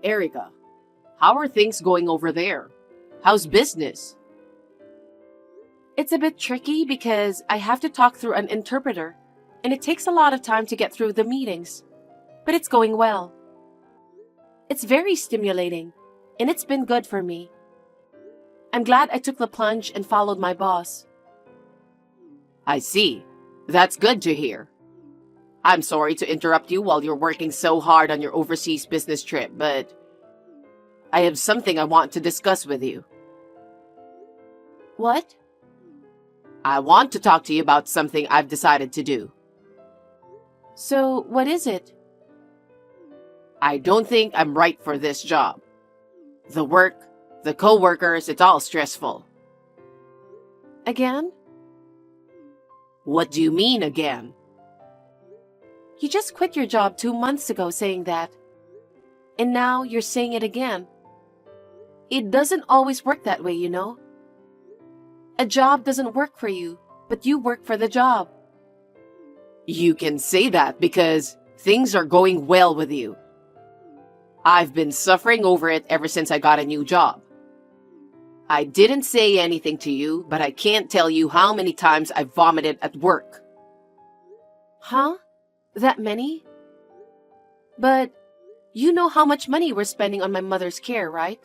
Erica, how are things going over there? How's business? It's a bit tricky because I have to talk through an interpreter, and it takes a lot of time to get through the meetings. But it's going well. It's very stimulating, and it's been good for me. I'm glad I took the plunge and followed my boss. I see. That's good to hear. I'm sorry to interrupt you while you're working so hard on your overseas business trip, but I have something I want to discuss with you. What? I want to talk to you about something I've decided to do. So, what is it? I don't think I'm right for this job. The work, the co-workers, it's all stressful. Again? What do you mean again? You just quit your job 2 months ago saying that. And now you're saying it again. It doesn't always work that way, you know. A job doesn't work for you, but you work for the job. You can say that because things are going well with you. I've been suffering over it ever since I got a new job. I didn't say anything to you, but I can't tell you how many times I've vomited at work. Huh? That many? But you know how much money we're spending on my mother's care, right?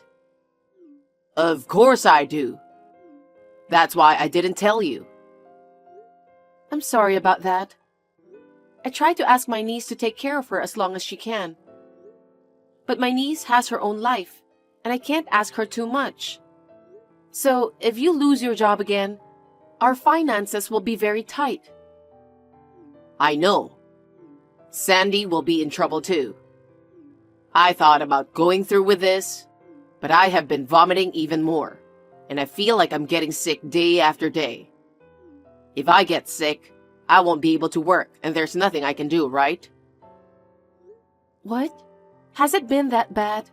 Of course I do. That's why I didn't tell you. I'm sorry about that. I tried to ask my niece to take care of her as long as she can. But my niece has her own life, and I can't ask her too much. So, if you lose your job again, our finances will be very tight. I know. Sandy will be in trouble too. I thought about going through with this, but I have been vomiting even more, and I feel like I'm getting sick day after day. If I get sick, I won't be able to work, and there's nothing I can do, right? What? Has it been that bad?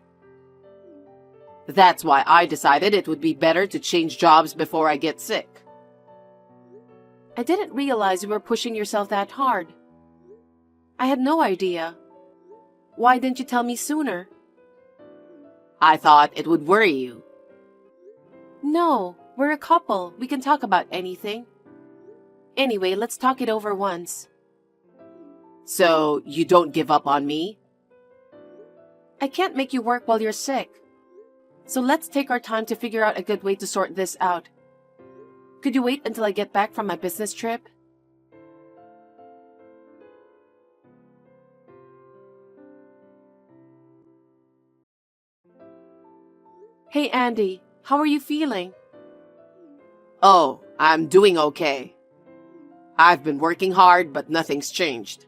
That's why I decided it would be better to change jobs before I get sick. I didn't realize you were pushing yourself that hard. I had no idea. Why didn't you tell me sooner? I thought it would worry you. No, we're a couple. We can talk about anything. Anyway, let's talk it over once. So, you don't give up on me? I can't make you work while you're sick. So let's take our time to figure out a good way to sort this out. Could you wait until I get back from my business trip? Hey Andy, how are you feeling? Oh, I'm doing okay. I've been working hard, but nothing's changed.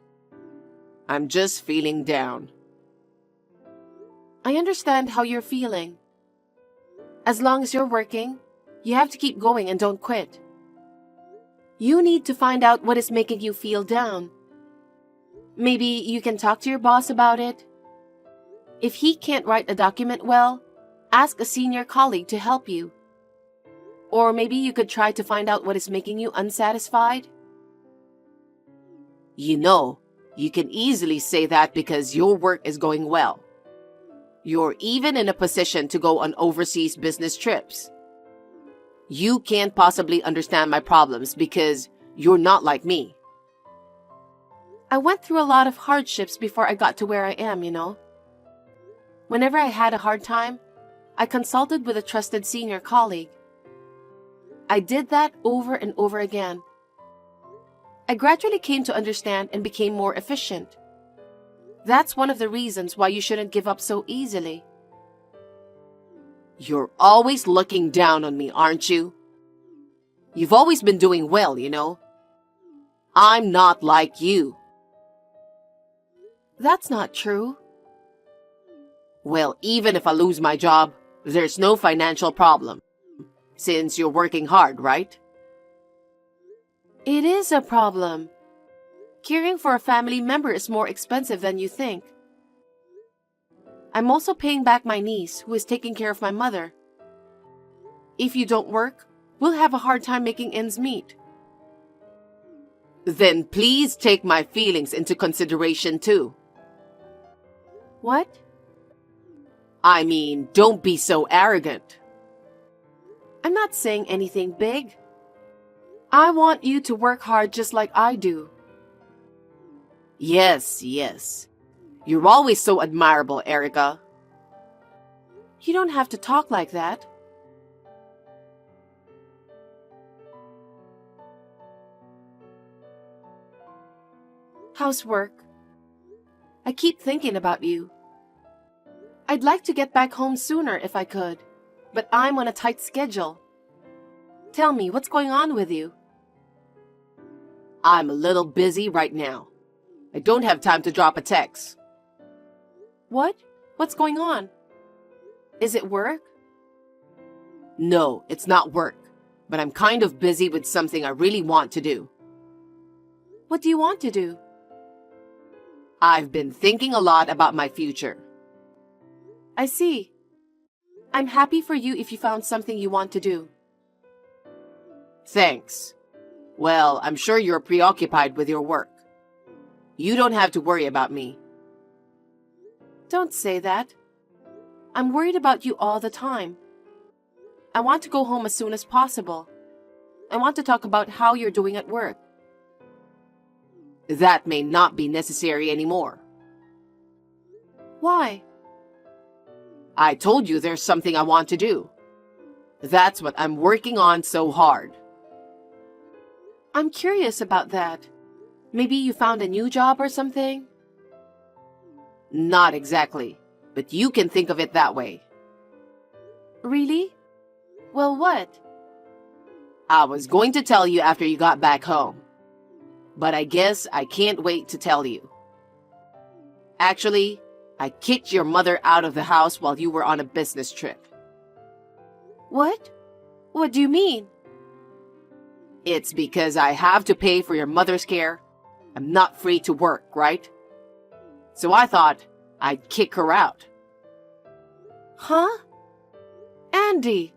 I'm just feeling down. I understand how you're feeling. As long as you're working, you have to keep going and don't quit. You need to find out what is making you feel down. Maybe you can talk to your boss about it. If he can't write a document well, ask a senior colleague to help you. Or maybe you could try to find out what is making you unsatisfied. You know, you can easily say that because your work is going well. You're even in a position to go on overseas business trips. You can't possibly understand my problems because you're not like me. I went through a lot of hardships before I got to where I am, you know. Whenever I had a hard time, I consulted with a trusted senior colleague. I did that over and over again. I gradually came to understand and became more efficient. That's one of the reasons why you shouldn't give up so easily. You're always looking down on me, aren't you? You've always been doing well, you know. I'm not like you. That's not true. Well, even if I lose my job, there's no financial problem, since you're working hard, right? It is a problem. Caring for a family member is more expensive than you think. I'm also paying back my niece, who is taking care of my mother. If you don't work, we'll have a hard time making ends meet. Then please take my feelings into consideration too. What? I mean, don't be so arrogant. I'm not saying anything big. I want you to work hard just like I do. Yes, yes. You're always so admirable, Erica. You don't have to talk like that. How's work? I keep thinking about you. I'd like to get back home sooner if I could, but I'm on a tight schedule. Tell me, what's going on with you? I'm a little busy right now. I don't have time to drop a text. What? What's going on? Is it work? No, it's not work, but I'm kind of busy with something I really want to do. What do you want to do? I've been thinking a lot about my future. I see. I'm happy for you if you found something you want to do. Thanks. Well, I'm sure you're preoccupied with your work. You don't have to worry about me. Don't say that. I'm worried about you all the time. I want to go home as soon as possible. I want to talk about how you're doing at work. That may not be necessary anymore. Why? I told you there's something I want to do. That's what I'm working on so hard. I'm curious about that. Maybe you found a new job or something? Not exactly, but you can think of it that way. Really? Well, what? I was going to tell you after you got back home, but I guess I can't wait to tell you. Actually, I kicked your mother out of the house while you were on a business trip. What? What do you mean? It's because I have to pay for your mother's care. I'm not free to work, right? So I thought I'd kick her out. Huh? Andy,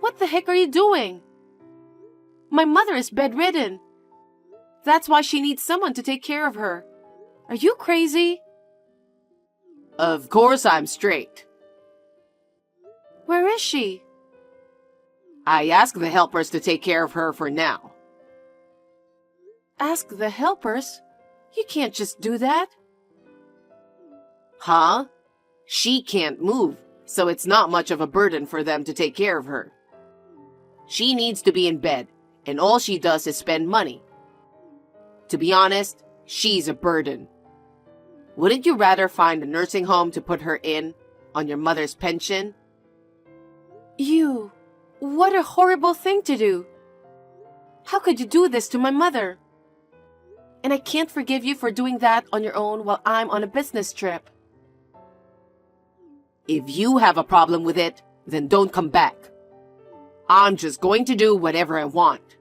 what the heck are you doing? My mother is bedridden. That's why she needs someone to take care of her. Are you crazy? Of course I'm straight. Where is she? I asked the helpers to take care of her for now. Ask the helpers? You can't just do that. Huh? She can't move, so it's not much of a burden for them to take care of her. She needs to be in bed, and all she does is spend money. To be honest, she's a burden. Wouldn't you rather find a nursing home to put her in on your mother's pension? What a horrible thing to do. How could you do this to my mother? And I can't forgive you for doing that on your own while I'm on a business trip. If you have a problem with it, then don't come back. I'm just going to do whatever I want.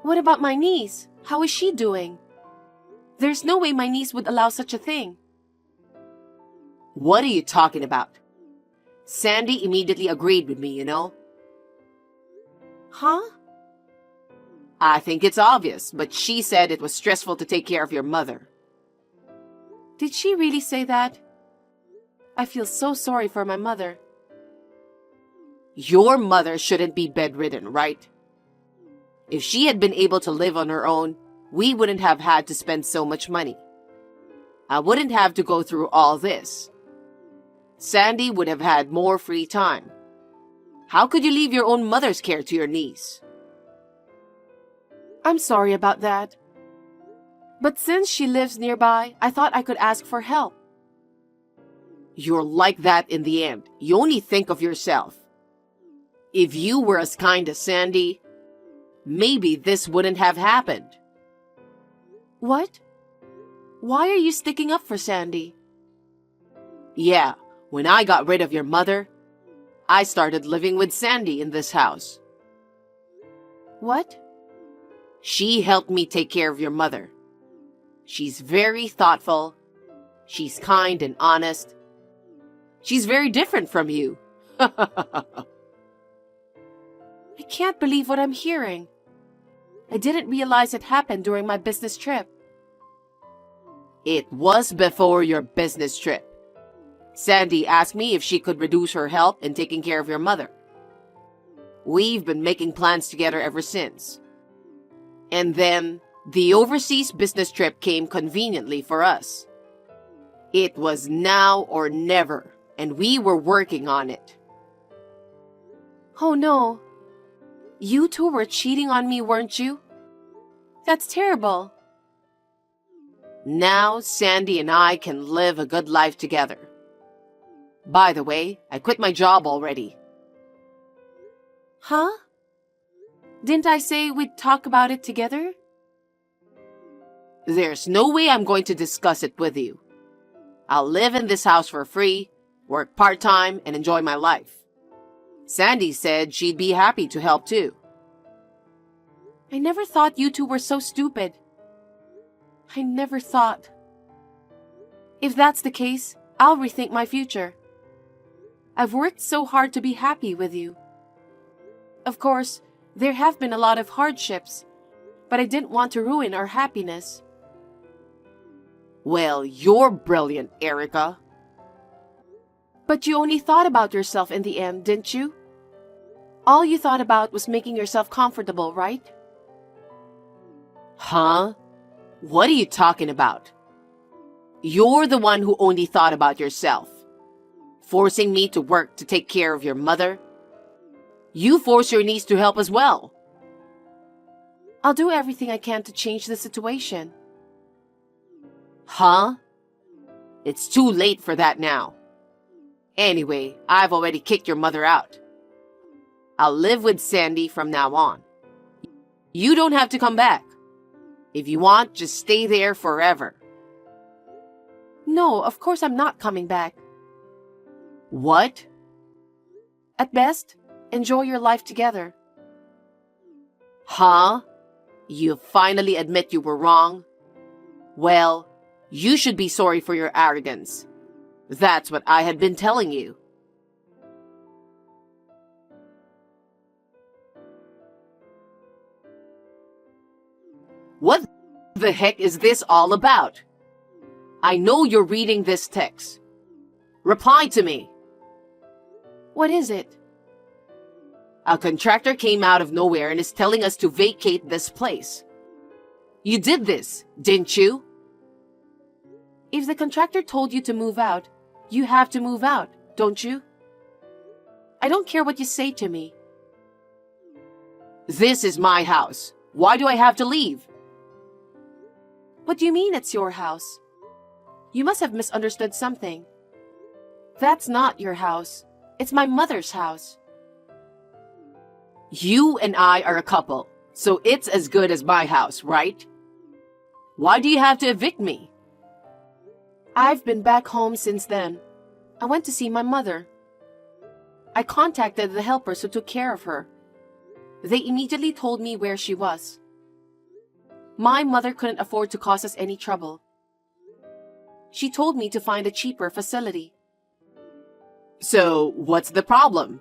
What about my niece? How is she doing? There's no way my niece would allow such a thing. What are you talking about? Sandy immediately agreed with me, you know? Huh? I think it's obvious, but she said it was stressful to take care of your mother. Did she really say that? I feel so sorry for my mother. Your mother shouldn't be bedridden, right? If she had been able to live on her own, we wouldn't have had to spend so much money. I wouldn't have to go through all this. Sandy would have had more free time. How could you leave your own mother's care to your niece? I'm sorry about that. But since she lives nearby, I thought I could ask for help. You're like that in the end. You only think of yourself. If you were as kind as Sandy, maybe this wouldn't have happened. What? Why are you sticking up for Sandy? Yeah, when I got rid of your mother, I started living with Sandy in this house. What? She helped me take care of your mother. She's very thoughtful. She's kind and honest. She's very different from you. I can't believe what I'm hearing. I didn't realize it happened during my business trip. It was before your business trip. Sandy asked me if she could reduce her help in taking care of your mother. We've been making plans together ever since. And then the overseas business trip came conveniently for us. It was now or never, and we were working on it. Oh no. You two were cheating on me, weren't you? That's terrible. Now Sandy and I can live a good life together. By the way, I quit my job already. Huh? Didn't I say we'd talk about it together? There's no way I'm going to discuss it with you. I'll live in this house for free, work part-time, and enjoy my life. Sandy said she'd be happy to help too. I never thought you two were so stupid. I never thought. If that's the case, I'll rethink my future. I've worked so hard to be happy with you. Of course, there have been a lot of hardships, but I didn't want to ruin our happiness. Well, you're brilliant, Erica. But you only thought about yourself in the end, didn't you? All you thought about was making yourself comfortable, right? Huh? What are you talking about? You're the one who only thought about yourself. Forcing me to work to take care of your mother. You force your niece to help as well. I'll do everything I can to change the situation. Huh? It's too late for that now. Anyway, I've already kicked your mother out. I'll live with Sandy from now on. You don't have to come back. If you want, just stay there forever. No, of course I'm not coming back. What? At best, enjoy your life together. Huh? You finally admit you were wrong? Well, you should be sorry for your arrogance. That's what I had been telling you. What the heck is this all about? I know you're reading this text. Reply to me. What is it? A contractor came out of nowhere and is telling us to vacate this place. You did this, didn't you? If the contractor told you to move out, you have to move out, don't you? I don't care what you say to me. This is my house. Why do I have to leave? What do you mean it's your house? You must have misunderstood something. That's not your house. It's my mother's house. You and I are a couple, so it's as good as my house, right? Why do you have to evict me? I've been back home since then. I went to see my mother. I contacted the helpers who took care of her. They immediately told me where she was. My mother couldn't afford to cause us any trouble. She told me to find a cheaper facility. So, what's the problem?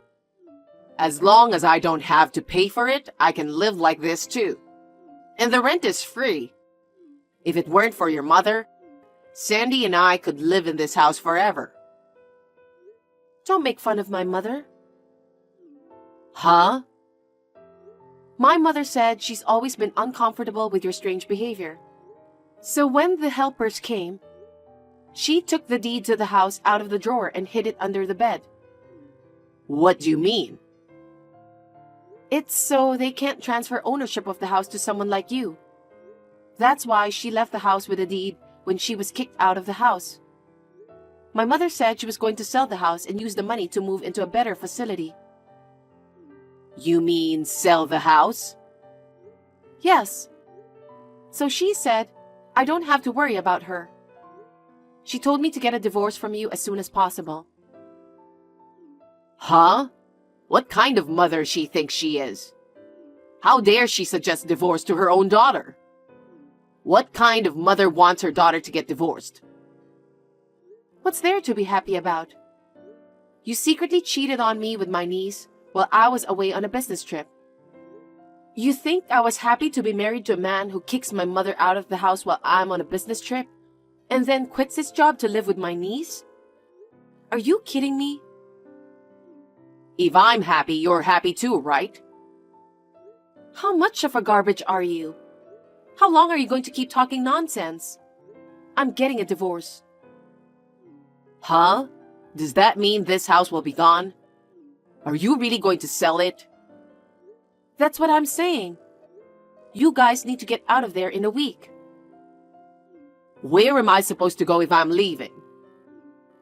As long as I don't have to pay for it, I can live like this too. And the rent is free. If it weren't for your mother, Sandy and I could live in this house forever. Don't make fun of my mother. Huh? My mother said she's always been uncomfortable with your strange behavior. So when the helpers came, she took the deed to the house out of the drawer and hid it under the bed. What do you mean? It's so they can't transfer ownership of the house to someone like you. That's why she left the house with a deed when she was kicked out of the house. My mother said she was going to sell the house and use the money to move into a better facility. You mean sell the house? Yes. So she said, I don't have to worry about her. She told me to get a divorce from you as soon as possible. Huh? What kind of mother she thinks she is? How dare she suggest divorce to her own daughter? What kind of mother wants her daughter to get divorced? What's there to be happy about? You secretly cheated on me with my niece while I was away on a business trip. You think I was happy to be married to a man who kicks my mother out of the house while I'm on a business trip and then quits his job to live with my niece? Are you kidding me? If I'm happy, you're happy too, right? How much of a garbage are you? How long are you going to keep talking nonsense? I'm getting a divorce. Huh? Does that mean this house will be gone? Are you really going to sell it? That's what I'm saying. You guys need to get out of there in a week. Where am I supposed to go if I'm leaving?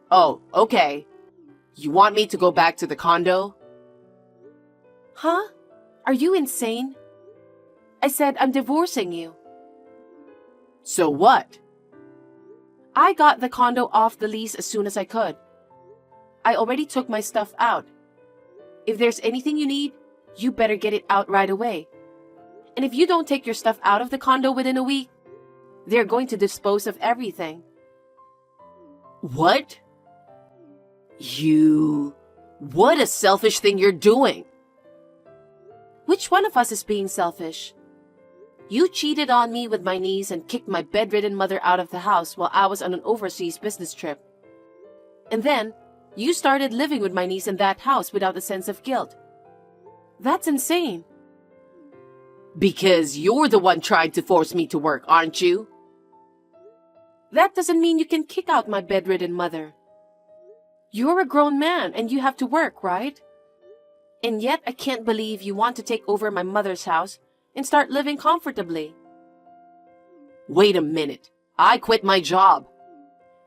Oh, okay. You want me to go back to the condo? Huh? Are you insane? I said I'm divorcing you. So what? I got the condo off the lease as soon as I could. I already took my stuff out. If there's anything you need, you better get it out right away. And if you don't take your stuff out of the condo within a week, they're going to dispose of everything. What? What a selfish thing you're doing. Which one of us is being selfish? You cheated on me with my niece and kicked my bedridden mother out of the house while I was on an overseas business trip. And then, you started living with my niece in that house without a sense of guilt. That's insane. Because you're the one trying to force me to work, aren't you? That doesn't mean you can kick out my bedridden mother. You're a grown man and you have to work, right? And yet I can't believe you want to take over my mother's house and start living comfortably. Wait a minute. I quit my job.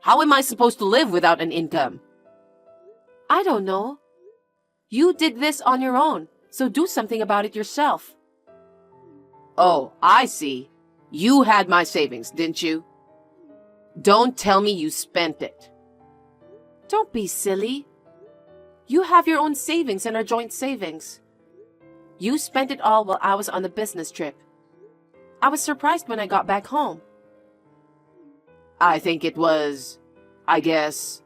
How am I supposed to live without an income? I don't know. You did this on your own, so do something about it yourself. Oh, I see. You had my savings, didn't you? Don't tell me you spent it. Don't be silly. You have your own savings and our joint savings. You spent it all while I was on the business trip. I was surprised when I got back home. I think it was, I guess.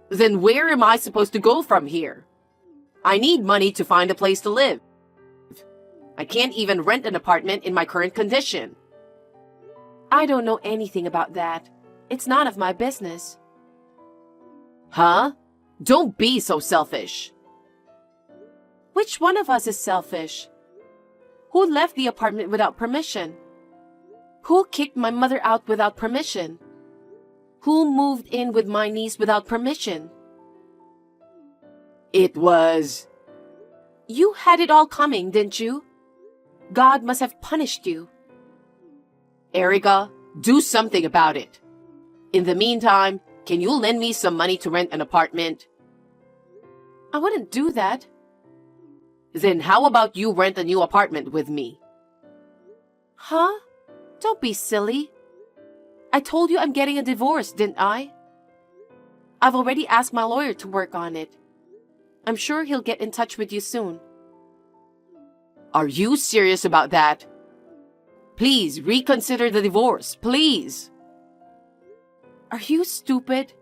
Then where am I supposed to go from here? I need money to find a place to live. I can't even rent an apartment in my current condition. I don't know anything about that. It's none of my business. Huh? Don't be so selfish. Which one of us is selfish? Who left the apartment without permission? Who kicked my mother out without permission? Who moved in with my niece without permission? It was... You had it all coming, didn't you? God must have punished you. Erica, do something about it. In the meantime, can you lend me some money to rent an apartment? I wouldn't do that. Then how about you rent a new apartment with me? Huh? Don't be silly. I told you I'm getting a divorce, didn't I? I've already asked my lawyer to work on it. I'm sure he'll get in touch with you soon. Are you serious about that? Please reconsider the divorce, please. Are you stupid?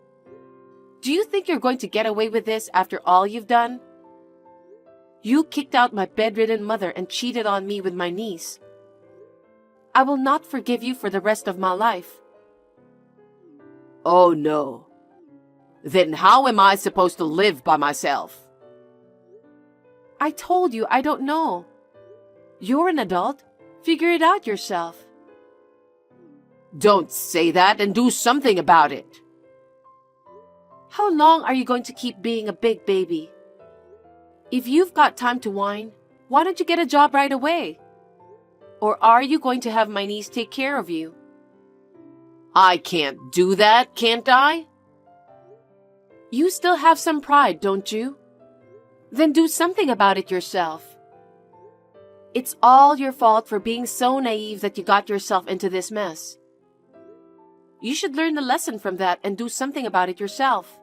Do you think you're going to get away with this after all you've done? You kicked out my bedridden mother and cheated on me with my niece. I will not forgive you for the rest of my life. Oh no. Then how am I supposed to live by myself? I told you I don't know. You're an adult. Figure it out yourself. Don't say that and do something about it. How long are you going to keep being a big baby? If you've got time to whine, why don't you get a job right away? Or are you going to have my niece take care of you? I can't do that, can't I? You still have some pride, don't you? Then do something about it yourself. It's all your fault for being so naive that you got yourself into this mess. You should learn the lesson from that and do something about it yourself.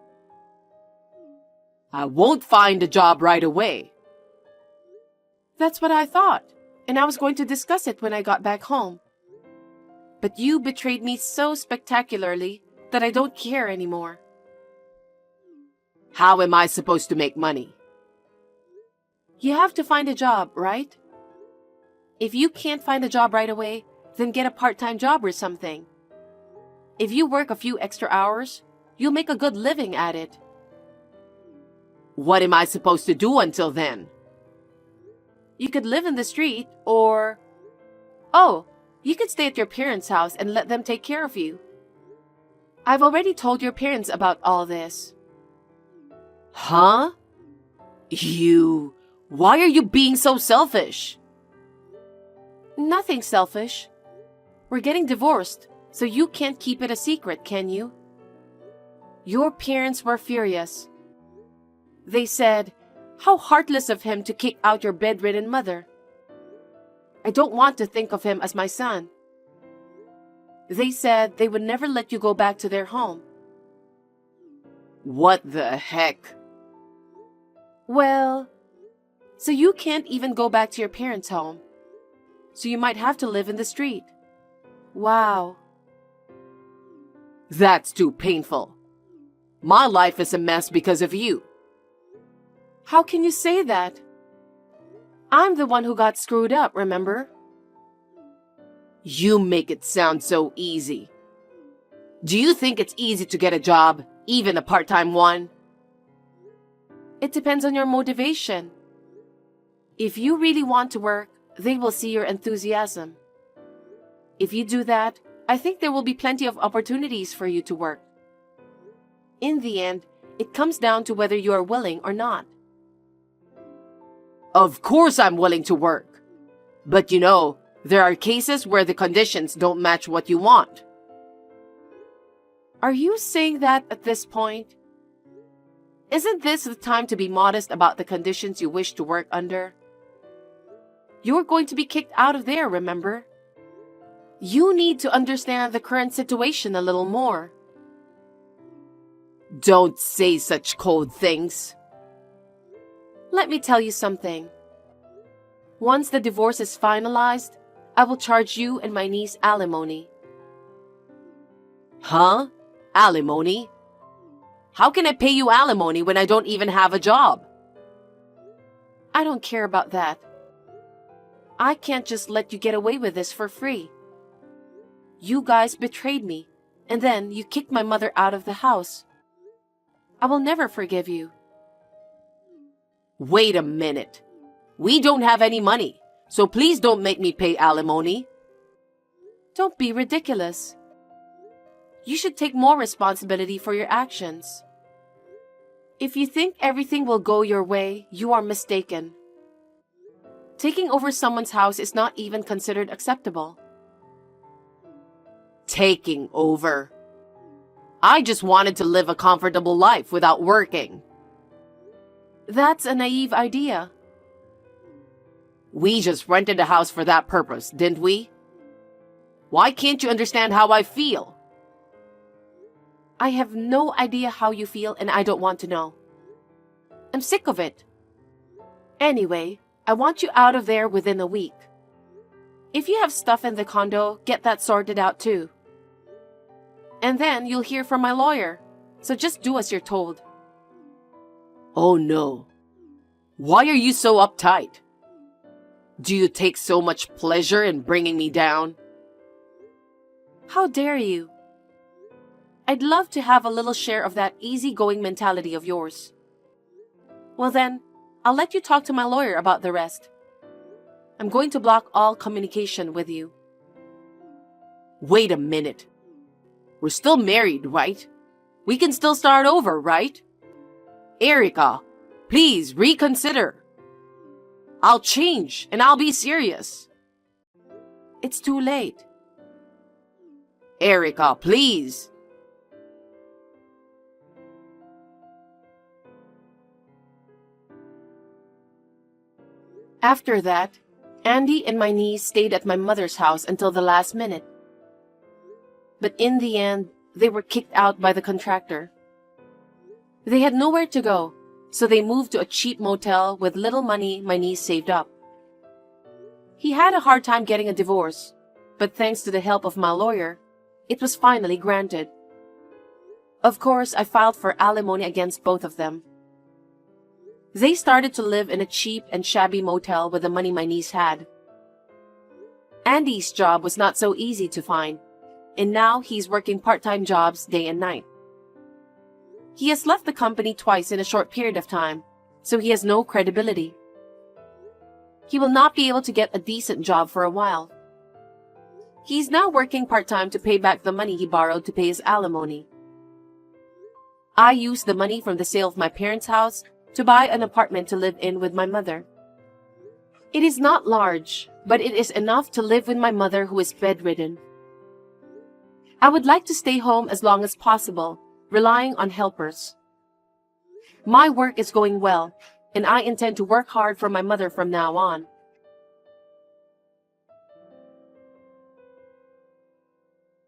I won't find a job right away. That's what I thought, and I was going to discuss it when I got back home. But you betrayed me so spectacularly that I don't care anymore. How am I supposed to make money? You have to find a job, right? If you can't find a job right away, then get a part-time job or something. If you work a few extra hours, you'll make a good living at it. What am I supposed to do until then? You could live in the street, or... Oh, you could stay at your parents' house and let them take care of you. I've already told your parents about all this. Huh? Why are you being so selfish? Nothing selfish. We're getting divorced, so you can't keep it a secret, can you? Your parents were furious. They said, "How heartless of him to kick out your bedridden mother. I don't want to think of him as my son." They said they would never let you go back to their home. What the heck? Well, so you can't even go back to your parents' home. So you might have to live in the street. Wow. That's too painful. My life is a mess because of you. How can you say that? I'm the one who got screwed up, remember? You make it sound so easy. Do you think it's easy to get a job, even a part-time one? It depends on your motivation. If you really want to work, they will see your enthusiasm. If you do that, I think there will be plenty of opportunities for you to work. In the end, it comes down to whether you are willing or not. Of course I'm willing to work. But there are cases where the conditions don't match what you want. Are you saying that at this point? Isn't this the time to be modest about the conditions you wish to work under? You're going to be kicked out of there, remember? You need to understand the current situation a little more. Don't say such cold things. Let me tell you something. Once the divorce is finalized, I will charge you and my niece alimony. Huh? Alimony? How can I pay you alimony when I don't even have a job? I don't care about that. I can't just let you get away with this for free. You guys betrayed me, and then you kicked my mother out of the house. I will never forgive you. Wait a minute. We don't have any money, so please don't make me pay alimony. Don't be ridiculous. You should take more responsibility for your actions. If you think everything will go your way, you are mistaken. Taking over someone's house is not even considered acceptable. Taking over? I just wanted to live a comfortable life without working. That's a naive idea. We just rented a house for that purpose, didn't we? Why can't you understand how I feel? I have no idea how you feel, and I don't want to know. I'm sick of it. Anyway, I want you out of there within a week. If you have stuff in the condo, get that sorted out too. And then you'll hear from my lawyer, so just do as you're told. Oh no. Why are you so uptight? Do you take so much pleasure in bringing me down? How dare you? I'd love to have a little share of that easygoing mentality of yours. Well then, I'll let you talk to my lawyer about the rest. I'm going to block all communication with you. Wait a minute. We're still married, right? We can still start over, right? Erica, please reconsider. I'll change and I'll be serious. It's too late. Erica, please. After that, Andy and my niece stayed at my mother's house until the last minute. But in the end, they were kicked out by the contractor. They had nowhere to go, so they moved to a cheap motel with little money my niece saved up. He had a hard time getting a divorce, but thanks to the help of my lawyer, it was finally granted. Of course, I filed for alimony against both of them. They started to live in a cheap and shabby motel with the money my niece had. Andy's job was not so easy to find, and now he's working part-time jobs day and night. He has left the company twice in a short period of time, so he has no credibility. He will not be able to get a decent job for a while. He is now working part-time to pay back the money he borrowed to pay his alimony. I used the money from the sale of my parents' house to buy an apartment to live in with my mother. It is not large, but it is enough to live with my mother who is bedridden. I would like to stay home as long as possible, relying on helpers. My work is going well, and I intend to work hard for my mother from now on.